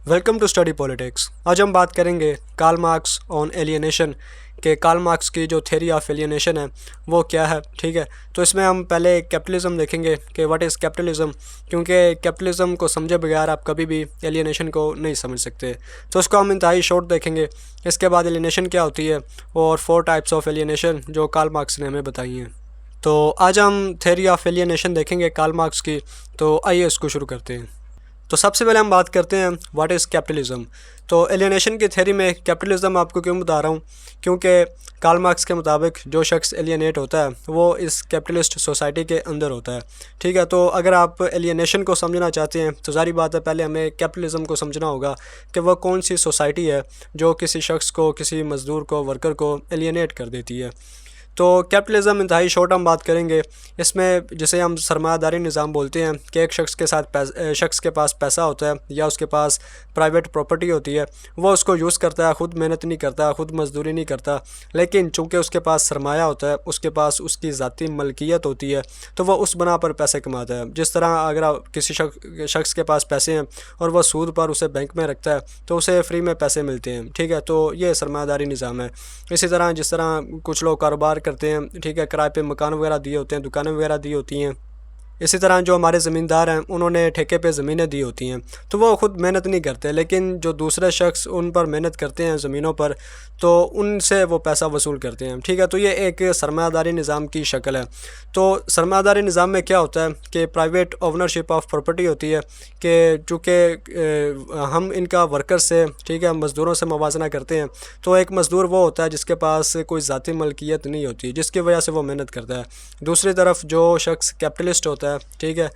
Welcome to study politics. आज हम बात करेंगे कार्ल मार्क्स ऑन एलियनेशन के कार्ल मार्क्स की जो थ्योरी ऑफ एलियनेशन है वो क्या है। ठीक है, तो इसमें हम पहले कैपिटलिज्म देखेंगे कि व्हाट इज़ कैपिटलिज्म, क्योंकि कैपिटलिज्म को समझे बगैर आप कभी भी एलियनेशन को नहीं समझ सकते। तो उसको हम इंतहाई शॉर्ट देखेंगे। इसके बाद एलियनेशन क्या होती है और 4 टाइप्स ऑफ एलियनेशन जो कार्ल मार्क्स ने हमें बताई हैं। तो आज हम थ्योरी ऑफ एलियनेशन देखेंगे कार्ल मार्क्स की। तो आइए इसको शुरू करते हैं। तो सबसे पहले हम बात करते हैं व्हाट इज़ कैपिटलिज्म। तो एलियनेशन की थ्योरी में कैपिटलिज्म आपको क्यों बता रहा हूँ, क्योंकि कार्ल मार्क्स के मुताबिक जो शख्स एलियनेट होता है वो इस कैपिटलिस्ट सोसाइटी के अंदर होता है। ठीक है, तो अगर आप एलियनेशन को समझना चाहते हैं तो जारी बात है पहले हमें कैपिटलिज्म को समझना होगा कि वह कौन सी सोसाइटी है जो किसी शख्स को, किसी मज़दूर को, वर्कर को एलियनेट कर देती है। तो कैपिटलिज्म इंतहाई शॉर्ट हम बात करेंगे इसमें, जिसे हम सरमायादारी निज़ाम बोलते हैं कि एक शख्स के पास पैसा होता है या उसके पास प्राइवेट प्रॉपर्टी होती है, वो उसको यूज़ करता है, ख़ुद मेहनत नहीं करता, ख़ुद मजदूरी नहीं करता, लेकिन चूँकि उसके पास सरमाया होता है, उसके पास उसकी ज़ाती मलकियत होती है, तो वह उस बना पर पैसे कमाता है। जिस तरह अगर किसी शख्स के पास पैसे हैं और वह सूद पर उसे बैंक में रखता है तो उसे फ्री में पैसे मिलते हैं। ठीक है, तो ये सरमायादारी निज़ाम है। इसी तरह जिस तरह कुछ लोग कारोबार करते हैं, ठीक है, किराए पे मकान वगैरह दिए होते हैं, दुकानें वगैरह दी होती हैं। इसी तरह जो हमारे ज़मींदार हैं उन्होंने ठेके पे ज़मीनें दी होती हैं, तो वो ख़ुद मेहनत नहीं करते, लेकिन जो दूसरे शख्स उन पर मेहनत करते हैं ज़मीनों पर, तो उनसे वो पैसा वसूल करते हैं। ठीक है, तो ये एक सरमायादारी निज़ाम की शक्ल है। तो सरमायादारी निज़ाम में क्या होता है कि प्राइवेट ओनरशिप ऑफ प्रॉपर्टी होती है कि चूँकि हम इनका वर्कर से, ठीक है, मज़दूरों से मुवाजना करते हैं, तो एक मज़दूर वो होता है जिसके पास कोई ज़ाती मलकियत नहीं होती, जिसकी वजह से वो मेहनत करता है। दूसरी तरफ जो शख्स कैपिटलिस्ट होता है, ठीक है,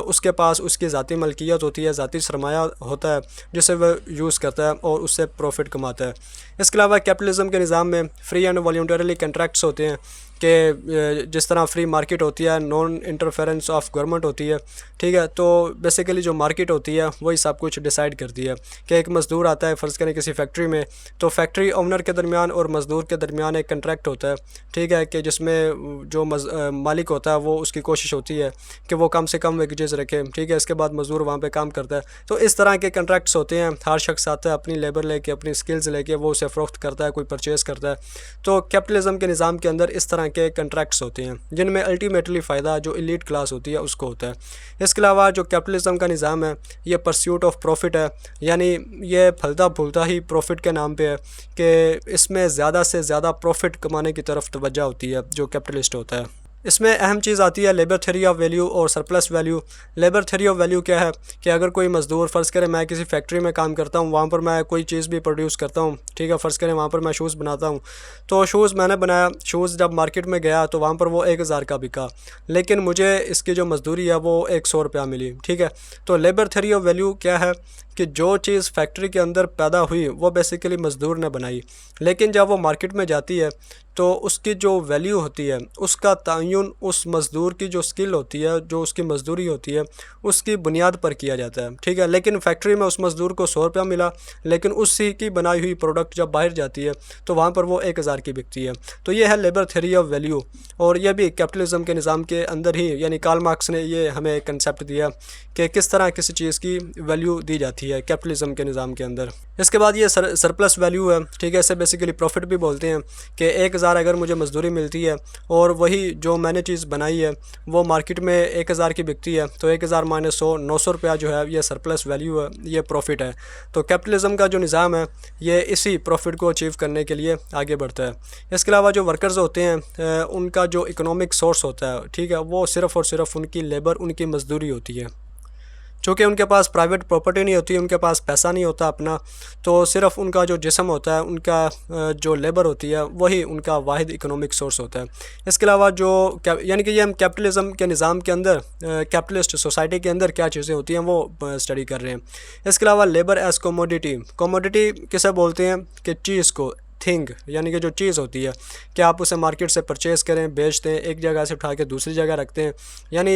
उसके पास उसकी ज़ाती मलकियत होती है, ज़ाती सरमाया होता है जिसे वह यूज़ करता है और उससे प्रॉफिट कमाता है। इसके अलावा कैपिटलिज्म के निज़ाम में फ्री एंड वॉलंटरली कंट्रैक्ट्स होते हैं कि जिस तरह फ्री मार्केट होती है, नॉन इंटरफेरेंस ऑफ गवर्नमेंट होती है। ठीक है, तो बेसिकली जो मार्केट होती है वही सब कुछ डिसाइड करती है कि एक मज़दूर आता है फ़र्ज़ करें किसी फैक्ट्री में, तो फैक्ट्री ओनर के दरमियान और मज़दूर के दरमियान एक कंट्रैक्ट होता है। ठीक है, कि जिसमें जो मालिक होता है वो उसकी कोशिश होती है कि वो कम से कम वेजेस रखे। ठीक है, इसके बाद मज़दूर वहाँ पे काम करता है। तो इस तरह के कंट्रैक्ट्स होते हैं। हर शख्स आता है अपनी लेबर लेके, अपनी स्किल्स लेके, वो उसे फ़रोख्त करता है, कोई परचेज़ करता है। तो कैपिटलिज्म के निज़ाम के अंदर इस तरह के कंट्रैक्ट्स होते हैं जिनमें अल्टीमेटली फ़ायदा जो एलीट क्लास होती है उसको होता है। इसके अलावा जो कैपिटलिज्म का निज़ाम है ये परस्यूट ऑफ प्रॉफिट है, यानी ये फलता फूलता ही प्रॉफिट के नाम पे है कि इसमें ज़्यादा से ज़्यादा प्रॉफिट कमाने की तरफ तवज्जो होती है जो कैपिटलिस्ट होता है। इसमें अहम चीज़ आती है लेबर थ्योरी ऑफ वैल्यू और surplus value. Labour theory of value क्या है कि अगर कोई मज़दूर, फ़र्ज़ करें मैं किसी फैक्ट्री में काम करता हूँ, वहाँ पर मैं कोई चीज़ भी प्रोड्यूस करता हूँ, ठीक है, फ़र्ज़ करें वहाँ पर मैं शूज़ बनाता हूँ, तो शूज़ मैंने बनाया, शूज़ जब मार्केट में गया तो वहाँ पर वो 1000 का बिका, लेकिन मुझे इसकी जो मज़दूरी है वो 100 रुपया मिली। ठीक है, तो लेबर थ्योरी ऑफ वैल्यू क्या है कि जो चीज़ फैक्ट्री के अंदर पैदा हुई वो बेसिकली मज़दूर ने बनाई, लेकिन जब वो मार्केट में जाती है तो उसकी जो वैल्यू होती है उसका तयन उस मज़दूर की जो स्किल होती है, जो उसकी मज़दूरी होती है, उसकी बुनियाद पर किया जाता है। ठीक है, लेकिन फैक्ट्री में उस मज़दूर को 100 रुपया मिला, लेकिन उसी की बनाई हुई प्रोडक्ट जब बाहर जाती है तो वहाँ पर वो 1000 की बिकती है। तो ये है लेबर थ्योरी ऑफ वैल्यू, और यह भी कैपिटलिज्म के निज़ाम के अंदर ही, यानी कार्ल मार्क्स ने ये हमें कंसेप्ट दिया कि किस तरह किसी चीज़ की वैल्यू दी जाती है कैपिटलिज्म के निज़ाम के अंदर। इसके बाद ये सरप्लस वैल्यू है। ठीक है, इसे बेसिकली प्रॉफिट भी बोलते हैं कि 1000 अगर मुझे मज़दूरी मिलती है और वही जो मैंने चीज़ बनाई है वो मार्केट में 1000 की बिकती है, तो 1000 माइनस 100, 900 रुपया जो है ये सरप्लस वैल्यू है, ये प्रॉफिट है। तो कैपिटलिज्म का जो निज़ाम है ये इसी प्रॉफिट को अचीव करने के लिए आगे बढ़ता है। इसके अलावा जो वर्कर्स होते हैं उनका जो इकोनॉमिक सोर्स होता है, ठीक है, वो सिर्फ़ और सिर्फ उनकी लेबर, उनकी मज़दूरी होती है। चूँकि उनके पास प्राइवेट प्रॉपर्टी नहीं होती, उनके पास पैसा नहीं होता अपना, तो सिर्फ़ उनका जो जिस्म होता है, उनका जो लेबर होती है, वही उनका वाहिद इकोनॉमिक सोर्स होता है। इसके अलावा जो यानी कि ये हम कैपिटलिज्म के निज़ाम के अंदर, कैपिटलिस्ट सोसाइटी के अंदर क्या चीज़ें होती हैं वो स्टडी कर रहे हैं। इसके अलावा लेबर एज़ कोमोडिटी, कोमोडिटी किसे बोलते हैं कि चीज़ को, थिंग, यानी कि जो चीज़ होती है कि आप उसे मार्केट से परचेज़ करें, बेचते हैं, एक जगह से उठा के दूसरी जगह रखते हैं, यानी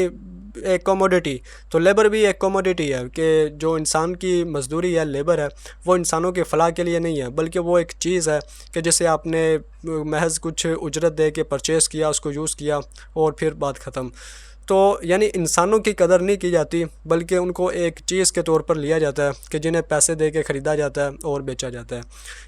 एक कमोडिटी। तो लेबर भी एक कमोडिटी है कि जो इंसान की मज़दूरी है, लेबर है, वो इंसानों के फ़लाह के लिए नहीं है, बल्कि वो एक चीज़ है कि जिसे आपने महज कुछ उजरत दे के परचेज़ किया, उसको यूज़ किया और फिर बात ख़त्म। तो यानी इंसानों की कदर नहीं की जाती, बल्कि उनको एक चीज़ के तौर पर लिया जाता है कि जिन्हें पैसे दे के ख़रीदा जाता है और बेचा जाता है।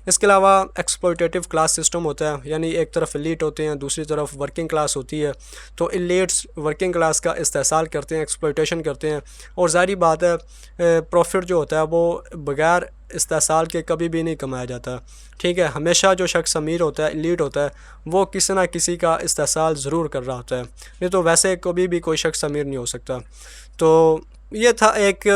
इसके अलावा एक्सप्लॉयटेटिव क्लास सिस्टम होता है, यानी एक तरफ एलीट होते हैं, दूसरी तरफ वर्किंग क्लास होती है। तो एलीट्स वर्किंग क्लास का इस्तेहसाल करते हैं, एक्सप्लॉयटेशन करते हैं, और ज़ाहिर बात है प्रॉफिट जो होता है वो बगैर इस्तेहसाल के कभी भी नहीं कमाया जाता। ठीक है, हमेशा जो शख्स अमीर होता है, एलीट होता है, वो किसी ना किसी का इस्तेहसाल ज़रूर कर रहा होता है, नहीं तो वैसे कभी भी कोई शख्स अमीर नहीं हो सकता। तो ये था एक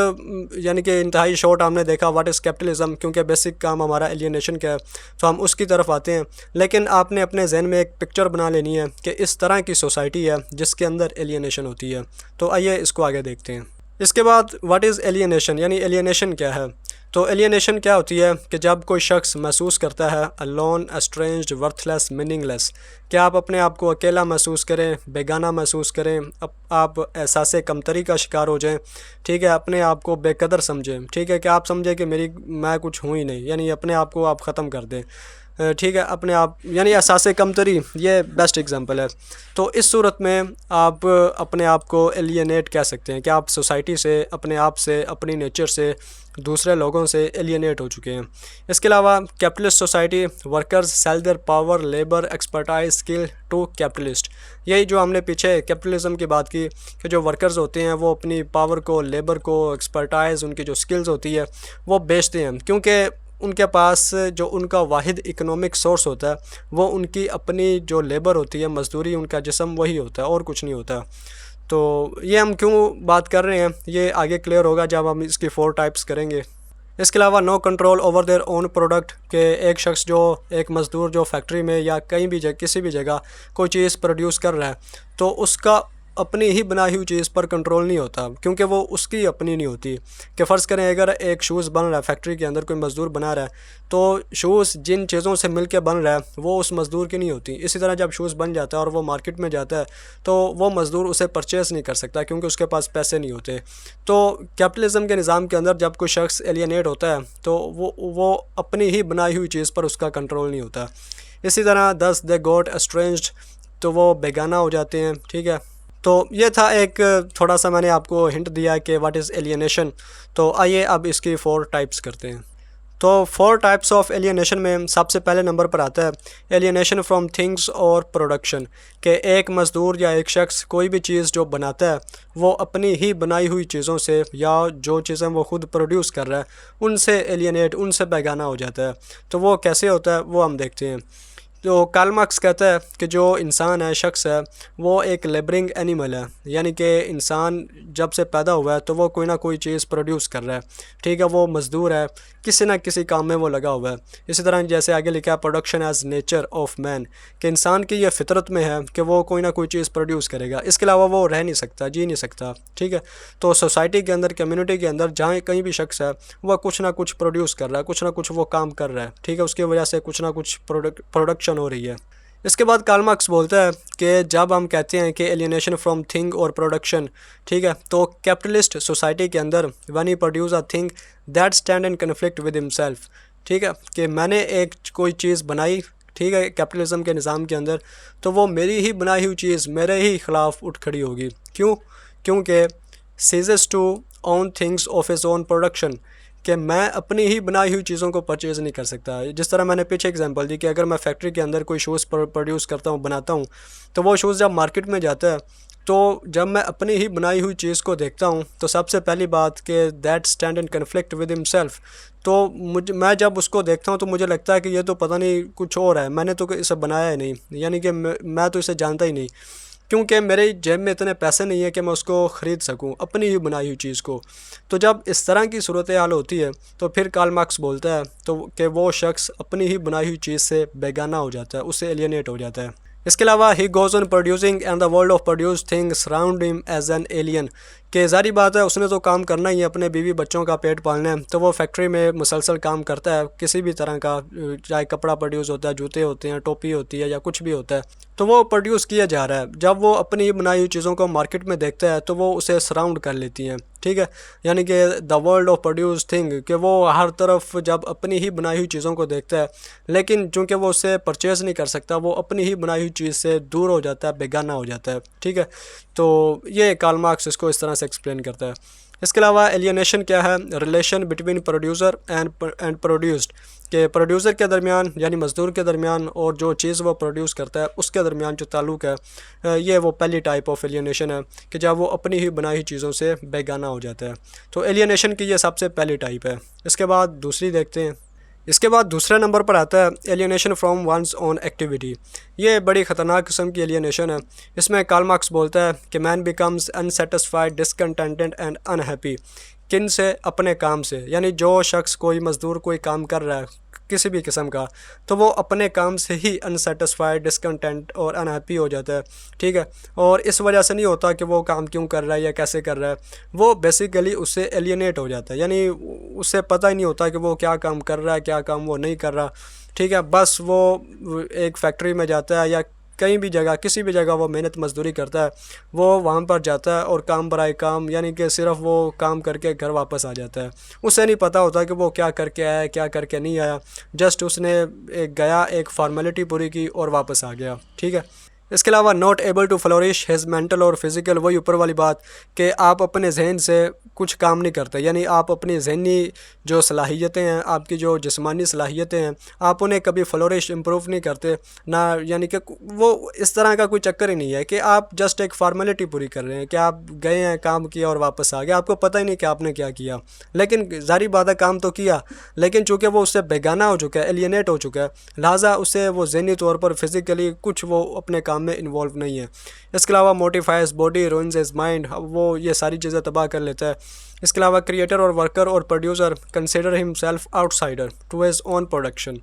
यानी कि इंतहाई शॉर्ट हमने देखा व्हाट इज़ कैपिटलिज़म, क्योंकि बेसिक काम हमारा एलियनेशन का है, तो हम उसकी तरफ आते हैं। लेकिन आपने अपने जहन में एक पिक्चर बना लेनी है कि इस तरह की सोसाइटी है जिसके अंदर एलियनेशन होती है। तो आइए इसको आगे देखते हैं। इसके बाद व्हाट इज़ एलियनेशन, यानी एलियनेशन क्या है। तो एलियनेशन क्या होती है कि जब कोई शख्स महसूस करता है अलोन, एस्ट्रेंज्ड, वर्थलेस, मीनिंगलेस, कि आप अपने आप को अकेला महसूस करें, बेगाना महसूस करें, आप एहसास कमतरी का शिकार हो जाएं, ठीक है, अपने आप को बेकदर समझें, ठीक है, कि आप समझें कि मैं कुछ हूँ ही नहीं, यानी अपने आप को आप ख़त्म कर दें, ठीक है, अपने आप यानी एहसास कमतरी, ये बेस्ट एग्जांपल है। तो इस सूरत में आप अपने आप को एलियनेट कह सकते हैं कि आप सोसाइटी से, अपने आप से, अपनी नेचर से, दूसरे लोगों से एलियनेट हो चुके हैं। इसके अलावा capitalist society, workers sell their power, labour, expertise, skill to capitalist. यही जो हमने पीछे कैपिटलिज्म की बात की कि जो वर्कर्स होते हैं वो अपनी पावर को, लेबर को, एक्सपर्टाइज, उनकी जो स्किल्स होती है वो बेचते हैं, क्योंकि उनके पास जो उनका वाहिद इकोनॉमिक सोर्स होता है वो उनकी अपनी जो लेबर होती है, मजदूरी, उनका जिस्म, वही होता है और कुछ नहीं होता। तो ये हम क्यों बात कर रहे हैं ये आगे क्लियर होगा जब हम इसकी 4 टाइप्स करेंगे। इसके अलावा no control over their own product, के एक शख्स जो, एक मज़दूर जो फैक्ट्री में या कहीं भी किसी भी जगह कोई चीज़ प्रोड्यूस कर रहा है, तो उसका अपनी ही बनाई हुई चीज़ पर कंट्रोल नहीं होता, क्योंकि वो उसकी अपनी नहीं होती। कि फ़र्ज़ करें अगर एक शूज़ बन रहा है फैक्ट्री के अंदर, कोई मज़दूर बना रहा है, तो शूज़ जिन चीज़ों से मिल के बन रहा है वो उस मज़दूर की नहीं होती। इसी तरह जब शूज़ बन जाता है और वो मार्केट में जाता है तो वो मज़दूर उसे परचेज़ नहीं कर सकता, क्योंकि उसके पास पैसे नहीं होते। तो कैपिटलिज़म के निज़ाम के अंदर जब कोई शख्स एलियनेट होता है तो वो अपनी ही बनाई हुई चीज़ पर उसका कंट्रोल नहीं होता। इसी तरह दस दे गॉट एस्ट्रेंज्ड, तो वो बेगाना हो जाते हैं, ठीक है। तो ये था एक थोड़ा सा मैंने आपको हिंट दिया कि व्हाट इज़ एलियनेशन। तो आइए अब इसकी 4 टाइप्स करते हैं। तो 4 टाइप्स ऑफ एलियनेशन में सबसे पहले नंबर पर आता है एलियनेशन फ्रॉम थिंग्स और प्रोडक्शन, के एक मज़दूर या एक शख्स कोई भी चीज़ जो बनाता है वो अपनी ही बनाई हुई चीज़ों से, या जो चीज़ें वो खुद प्रोड्यूस कर रहा है उनसे एलियनेट, उनसे बेगाना हो जाता है। तो वो कैसे होता है वो हम देखते हैं। तो कार्ल मार्क्स कहता है कि जो इंसान है, शख्स है, वो एक लेबरिंग एनिमल है, यानी कि इंसान जब से पैदा हुआ है तो वो कोई ना कोई चीज़ प्रोड्यूस कर रहा है, ठीक है, वो मज़दूर है, किसी ना किसी काम में वो लगा हुआ है। इसी तरह जैसे आगे लिखा है production as nature of man, कि इंसान की ये फितरत में है कि वो कोई ना कोई चीज़ प्रोड्यूस करेगा, इसके अलावा वो रह नहीं सकता, जी नहीं सकता, ठीक है। तो सोसाइटी के अंदर, कम्युनिटी के अंदर जहाँ कहीं भी शख्स है वह कुछ ना कुछ प्रोड्यूस कर रहा है, कुछ ना कुछ वो काम कर रहा है, ठीक है, उसकी वजह से कुछ ना कुछ प्रोडक्शन हो रही है। इसके बाद कार्ल मार्क्स बोलता है कि जब हम कहते हैं कि एलियनेशन फ्रॉम थिंग और प्रोडक्शन, ठीक है, तो कैपिटलिस्ट सोसाइटी के अंदर when he produce a thing that stand in conflict with himself, ठीक है, कि मैंने एक कोई चीज़ बनाई, ठीक है, कैपिटलिज्म के निज़ाम के अंदर, तो वो मेरी ही बनाई हुई चीज़ मेरे ही ख़िलाफ़ उठ खड़ी होगी। क्यों? क्योंकि ceases to own things of his own production, कि मैं अपनी ही बनाई हुई चीज़ों को परचेज़ नहीं कर सकता। जिस तरह मैंने पीछे एग्जांपल दी कि अगर मैं फैक्ट्री के अंदर कोई शूज़ प्रोड्यूस करता हूँ, बनाता हूँ, तो वो शूज़ जब मार्केट में जाता है, तो जब मैं अपनी ही बनाई हुई चीज़ को देखता हूँ तो सबसे पहली बात कि that stand in conflict with himself, तो मैं जब उसको देखता हूँ तो मुझे लगता है कि ये तो पता नहीं कुछ और है, मैंने तो इसे बनाया ही नहीं, यानी कि मैं तो इसे जानता ही नहीं, क्योंकि मेरे जेब में इतने पैसे नहीं है कि मैं उसको ख़रीद सकूं, अपनी ही बनाई हुई चीज़ को। तो जब इस तरह की सूरत हाल होती है तो फिर कार्ल मार्क्स बोलता है तो कि वो शख्स अपनी ही बनाई हुई चीज़ से बेगाना हो जाता है, उससे एलियनेट हो जाता है। इसके अलावा he goes on producing and the world of produce things surround him as an alien, कि ज़ाहिर बात है उसने तो काम करना ही है, अपने बीवी बच्चों का पेट पालना है, तो वो फैक्ट्री में मुसलसल काम करता है किसी भी तरह का, चाहे कपड़ा प्रोड्यूस होता है, जूते होते हैं, टोपी होती है या कुछ भी होता है, तो वो प्रोड्यूस किया जा रहा है। जब वो अपनी ही बनाई हुई चीज़ों को मार्केट में देखता है तो वो उसे सराउंड कर लेती हैं, ठीक है। यानी कि the world of produce thing, कि वो हर तरफ जब अपनी ही बनाई हुई चीज़ों को देखता है, लेकिन चूँकि वो उससे परचेज़ नहीं कर सकता, वो अपनी ही बनाई हुई चीज़ से दूर हो जाता है, बेगाना हो जाता है, ठीक है। तो ये कार्ल मार्क्स इसको इस तरह से एक्सप्लेन करता है। इसके अलावा एलियनेशन क्या है, relation between producer and produced, के प्रोड्यूसर के दरमियान यानी मज़दूर के दरमियान और जो चीज़ वो प्रोड्यूस करता है उसके दरमियान जो ताल्लुक़ है, ये वो पहली टाइप ऑफ एलियनेशन है कि जब वो अपनी ही बनाई हुई चीज़ों से बेगाना हो जाता है। तो एलियनेशन की ये सबसे पहली टाइप है। इसके बाद दूसरी देखते हैं। इसके बाद दूसरे नंबर पर आता है alienation from one's own activity. ये बड़ी ख़तरनाक किस्म की एलियनेशन है। इसमें कार्ल मार्क्स बोलता है कि man becomes unsatisfied, discontented and unhappy. किन से? अपने काम से। यानी जो शख्स, कोई मज़दूर कोई काम कर रहा है किसी भी किस्म का, तो वो अपने काम से ही अनसेटिस्फाइड, डिसकंटेंट और अनहैप्पी हो जाता है, ठीक है। और इस वजह से नहीं होता कि वो काम क्यों कर रहा है या कैसे कर रहा है, वो बेसिकली उससे एलियनेट हो जाता है। यानी उससे पता ही नहीं होता कि वो क्या काम कर रहा है, क्या काम वो नहीं कर रहा, ठीक है। बस वो एक फैक्ट्री में जाता है या कहीं भी जगह, किसी भी जगह वो मेहनत मजदूरी करता है, वो वहाँ पर जाता है और काम बराए काम, यानी कि सिर्फ वो काम करके घर वापस आ जाता है। उसे नहीं पता होता कि वो क्या करके आया, क्या करके नहीं आया। जस्ट उसने गया, एक फॉर्मेलिटी पूरी की और वापस आ गया, ठीक है। इसके अलावा not able to flourish his mental और फिज़िकल, वही ऊपर वाली बात कि आप अपने जहन से कुछ काम नहीं करते, यानी आप अपनी जहनी जो सलाहियतें हैं, आपकी जो जिस्मानी सलाहियतें हैं, आप उन्हें कभी फ्लोरिश इम्प्रूव नहीं करते ना। यानी कि वो इस तरह का कोई चक्कर ही नहीं है कि आप जस्ट एक फार्मेलिटी पूरी कर रहे हैं कि आप गए हैं, काम किया और वापस आ गए, आपको पता ही नहीं कि आपने क्या किया। लेकिन ज़ाहिर बात है काम तो किया, लेकिन चूँकि वो उससे बेगाना हो चुका है, एलियनेट हो चुका है, लिहाजा उससे वो जहनी तौर पर फिज़िकली कुछ वो अपने काम में इन्वॉल्व नहीं है। इसके अलावा मोटिफाइज बॉडी, रूइंस हिज माइंड, वो ये सारी चीज़ें तबाह कर लेता है। इसके अलावा क्रिएटर और वर्कर और producer consider himself outsider to his own production,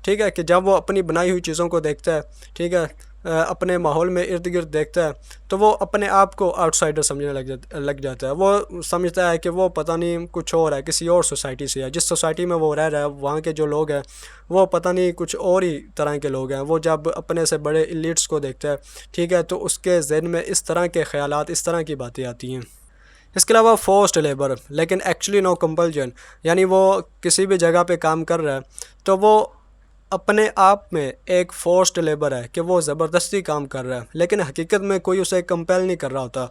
ठीक है। कि जब वो अपनी बनाई हुई चीज़ों को देखता है, ठीक है, अपने माहौल में इर्द गिर्द देखता है, तो वो अपने आप को आउटसाइडर समझने लग जाता है। वो समझता है कि वो पता नहीं कुछ और है, किसी और सोसाइटी से है। जिस सोसाइटी में वो रह रहा है वहाँ के जो लोग हैं वो पता नहीं कुछ और ही तरह के लोग हैं। वो जब अपने से बड़े एलिट्स को देखता है, ठीक है, तो उसके जहन में इस तरह के ख्यालात, इस तरह की बातें आती हैं। इसके अलावा फोर्स्ड लेबर, लेकिन एक्चुअली नो कंपल्जन, यानी वो किसी भी जगह पे काम कर रहा है तो वो अपने आप में एक फोर्स्ड लेबर है कि वो ज़बरदस्ती काम कर रहा है, लेकिन हकीकत में कोई उसे कंपेल नहीं कर रहा होता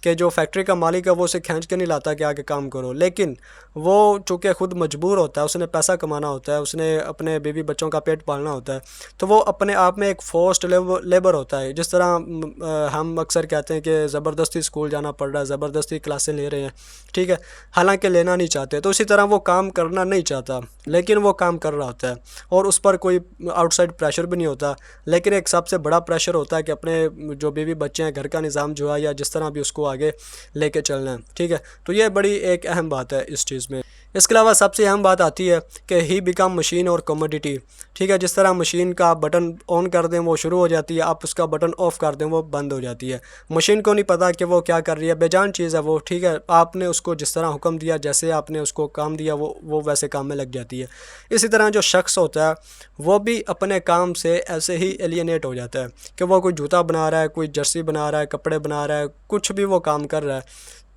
कि जो फैक्ट्री का मालिक है वो उसे खींच के नहीं लाता कि आके काम करो। लेकिन वो चूँकि ख़ुद मजबूर होता है, उसने पैसा कमाना होता है, उसने अपने बीवी बच्चों का पेट पालना होता है, तो वो अपने आप में एक फोर्स्ड लेबर होता है। जिस तरह हम अक्सर कहते हैं कि ज़बरदस्ती स्कूल जाना पड़ रहा है, ज़बरदस्ती क्लासें ले रहे हैं, ठीक है, हालांकि लेना नहीं चाहते, तो इसी तरह वो काम करना नहीं चाहता लेकिन वो काम कर रहा होता है और उस पर कोई आउटसाइड प्रेशर भी नहीं होता। लेकिन एक सबसे बड़ा प्रेशर होता है कि अपने जो बीवी बच्चे हैं, घर का निज़ाम जो है या जिस तरह भी उसको आगे लेके चलना है, ठीक है। तो ये बड़ी एक अहम बात है इस चीज़ में। इसके अलावा सबसे अहम बात आती है कि ही बिकम मशीन और कमोडिटी, ठीक है। जिस तरह मशीन का बटन ऑन कर दें वो शुरू हो जाती है, आप उसका बटन ऑफ़ कर दें वो बंद हो जाती है। मशीन को नहीं पता कि वो क्या कर रही है, बेजान चीज़ है वो, ठीक है। आपने उसको जिस तरह हुक्म दिया, जैसे आपने उसको काम दिया, वो वैसे काम में लग जाती है। इसी तरह जो शख्स होता है वो भी अपने काम से ऐसे ही एलियनेट हो जाता है कि वो कोई जूता बना रहा है, कोई जर्सी बना रहा है, कपड़े बना रहा है, कुछ भी वो काम कर रहा है,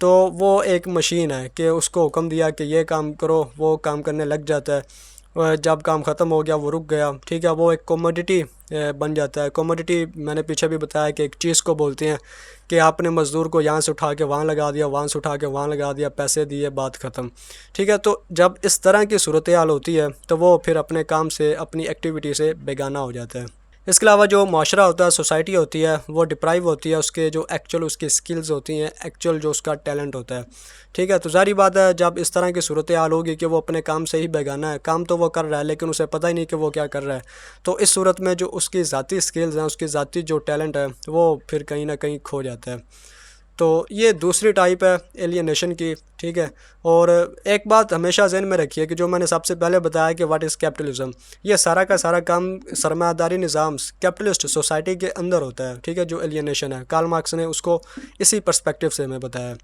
तो वो एक मशीन है कि उसको हुक्म दिया कि ये काम करो, वो काम करने लग जाता है। और जब काम ख़त्म हो गया वो रुक गया, ठीक है। वो एक कमोडिटी बन जाता है। कमोडिटी मैंने पीछे भी बताया कि एक चीज़ को बोलते हैं कि आपने मज़दूर को यहाँ से उठा के वहाँ लगा दिया, वहाँ से उठा के वहाँ लगा दिया, पैसे दिए, बात ख़त्म, ठीक है। तो जब इस तरह की सूरत हाल होती है तो वो फिर अपने काम से, अपनी एक्टिविटी से बेगाना हो जाता है। इसके अलावा जो माशरा होता है, सोसाइटी होती है, वो डिप्राइव होती है उसके जो एक्चुअल उसकी स्किल्स होती हैं, एक्चुअल जो उसका टैलेंट होता है, ठीक है। तो ज़ाहिर बात है जब इस तरह की सूरत हाल होगी कि वो अपने काम से ही बेगाना है, काम तो वो कर रहा है लेकिन उसे पता ही नहीं कि वो क्या कर रहा है, तो इस सूरत में जो उसकी ज़ाती स्किल्स हैं, उसकी ज़ाती जो टैलेंट है वो फिर कहीं ना कहीं खो जाता है। तो ये दूसरी टाइप है एलियनेशन की, ठीक है। और एक बात हमेशा ज़हन में रखिए कि जो मैंने सबसे पहले बताया कि व्हाट इज़ कैपिटलिज्म, ये सारा का सारा काम सरमायादारी निज़ाम कैपिटलिस्ट सोसाइटी के अंदर होता है, ठीक है। जो एलियनेशन है, कार्ल मार्क्स ने उसको इसी पर्सपेक्टिव से हमें बताया।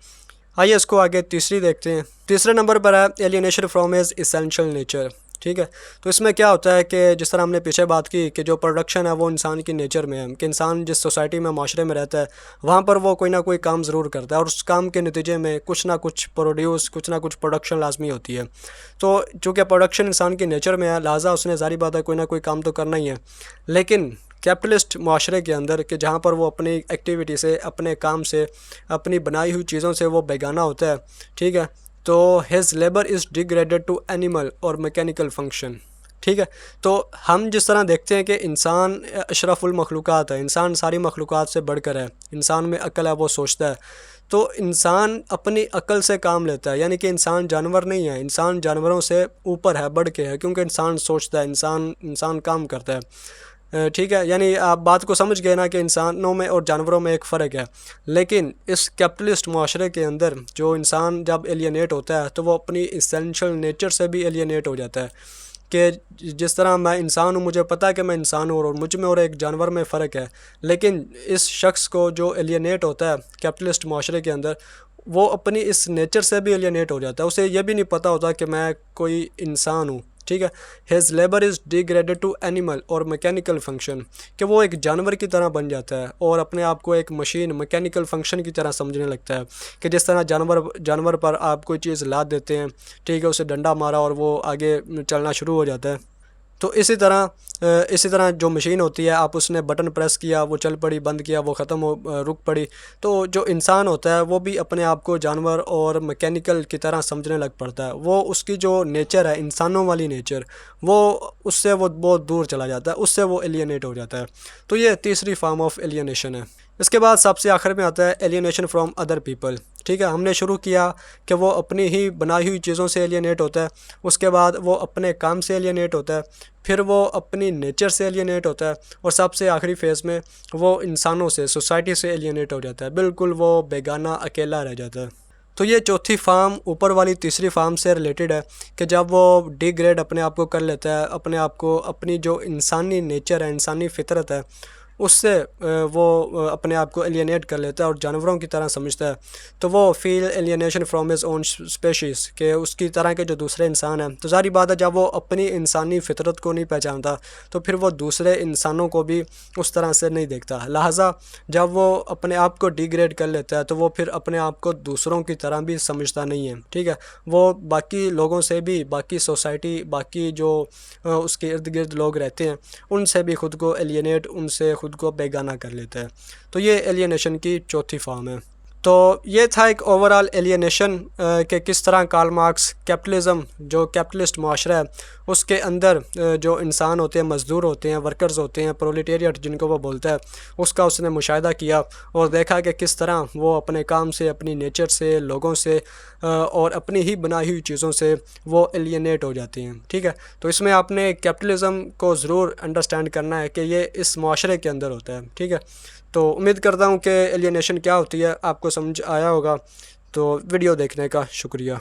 आइए इसको आगे तीसरी देखते हैं। तीसरे नंबर पर है alienation from his essential nature. ठीक है, तो इसमें क्या होता है कि जिस तरह हमने पीछे बात की कि जो प्रोडक्शन है वो इंसान की नेचर में है, कि इंसान जिस सोसाइटी में माशरे में रहता है वहाँ पर वो कोई ना कोई काम ज़रूर करता है और उस काम के नतीजे में कुछ ना कुछ प्रोड्यूस, कुछ ना कुछ प्रोडक्शन लाजमी होती है। तो चूँकि प्रोडक्शन इंसान की नेचर में है, लिहाजा उसने ज़ाहिर बात है कोई ना कोई काम तो करना ही है। लेकिन कैपिटलिस्ट माशरे के अंदर कि जहाँ पर वो अपनी एक्टिविटी से, अपने काम से, अपनी बनाई हुई चीज़ों से वो बेगाना होता है, ठीक है, तो his labour is degraded to animal और मैकेनिकल फंक्शन। ठीक है, तो हम जिस तरह देखते हैं कि इंसान अशरफुल मखलूक़ात है, इंसान सारी मखलूक़ात से बढ़कर है, इंसान में अक्ल है, वो सोचता है, तो इंसान अपनी अक्ल से काम लेता है, यानी कि इंसान जानवर नहीं है, इंसान जानवरों से ऊपर है, बढ़ के है, क्योंकि इंसान सोचता है, इंसान काम करता है। ठीक है, यानी आप बात को समझ गए ना कि इंसानों में और जानवरों में एक फ़र्क है। लेकिन इस कैपिटलिस्ट माशरे के अंदर जो इंसान जब एलियनेट होता है तो वो अपनी इसेंशियल नेचर से भी एलियनेट हो जाता है, कि जिस तरह मैं इंसान हूँ, मुझे पता है कि मैं इंसान हूँ और मुझ में और एक जानवर में फ़र्क है। लेकिन इस शख्स को जो एलियनेट होता है कैपिटलिस्ट माशरे के अंदर, वो अपनी इस नेचर से भी एलियनेट हो जाता है, उसे ये भी नहीं पता होता कि मैं कोई इंसान हूँ। ठीक है, his labour is degraded to animal और मैकेनिकल फंक्शन, कि वो एक जानवर की तरह बन जाता है और अपने आप को एक मशीन, मैकेनिकल फंक्शन की तरह समझने लगता है, कि जिस तरह जानवर पर आप कोई चीज़ लाद देते हैं, ठीक है, उसे डंडा मारा और वो आगे चलना शुरू हो जाता है। तो इसी तरह जो मशीन होती है, आप उसने बटन प्रेस किया, वो चल पड़ी, बंद किया, वो ख़त्म हो रुक पड़ी। तो जो इंसान होता है वो भी अपने आप को जानवर और मैकेनिकल की तरह समझने लग पड़ता है। वो उसकी जो नेचर है, इंसानों वाली नेचर, वो उससे वो बहुत दूर चला जाता है, उससे वो एलियनेट हो जाता है। तो ये तीसरी फॉर्म ऑफ एलियनेशन है। इसके बाद सबसे आखिर में आता है एलियनेशन फ्रॉम अदर पीपल। ठीक है, हमने शुरू किया कि वो अपनी ही बनाई हुई चीज़ों से एलियनेट होता है, उसके बाद वो अपने काम से एलियनेट होता है, फिर वो अपनी नेचर से एलियनेट होता है, और सबसे आखिरी फेज़ में वो इंसानों से, सोसाइटी से एलियनेट हो जाता है, बिल्कुल वो बेगाना, अकेला रह जाता है। तो ये चौथी फार्म ऊपर वाली तीसरी फार्म से रिलेटेड है, कि जब वो डिग्रेड अपने आप को कर लेता है, अपने आप को, अपनी जो इंसानी नेचर है, इंसानी फितरत है, उससे वो अपने आप को एलियनेट कर लेता है और जानवरों की तरह समझता है। तो वो feel alienation from his own species, के उसकी तरह के जो दूसरे इंसान हैं। तो सारी बात है, जब वो अपनी इंसानी फितरत को नहीं पहचानता तो फिर वो दूसरे इंसानों को भी उस तरह से नहीं देखता। लिहाजा जब वो अपने आप को डिग्रेड कर लेता है तो वो फिर अपने आप को दूसरों की तरह भी समझता नहीं है। ठीक है, वो बाकी लोगों से भी, बाकी सोसाइटी, बाकी जो उसके इर्द गिर्द लोग रहते हैं, उनसे भी ख़ुद को एलियनेट, उनसे खुद को बेगाना कर लेता है। तो ये एलियनेशन की चौथी फॉर्म है। तो ये था एक ओवरऑल एलियनेशन के किस तरह कार्ल मार्क्स कैपिटलिज़म, जो कैपिटलिस्ट माशरा है, उसके अंदर जो इंसान होते हैं, मज़दूर होते हैं, वर्कर्स होते हैं, प्रोलेटेरिएट जिनको वो बोलता है, उसका उसने मुशाहिदा किया और देखा कि किस तरह वो अपने काम से, अपनी नेचर से, लोगों से और अपनी ही बनाई हुई चीज़ों से वो एलियनेट हो जाती हैं। ठीक है, तो इसमें आपने कैपिटलिज़म को ज़रूर अंडरस्टैंड करना है कि ये इस माशरे के अंदर होता है। ठीक है, तो उम्मीद करता हूँ कि एलियनेशन क्या होती है आपको समझ आया होगा। तो वीडियो देखने का शुक्रिया।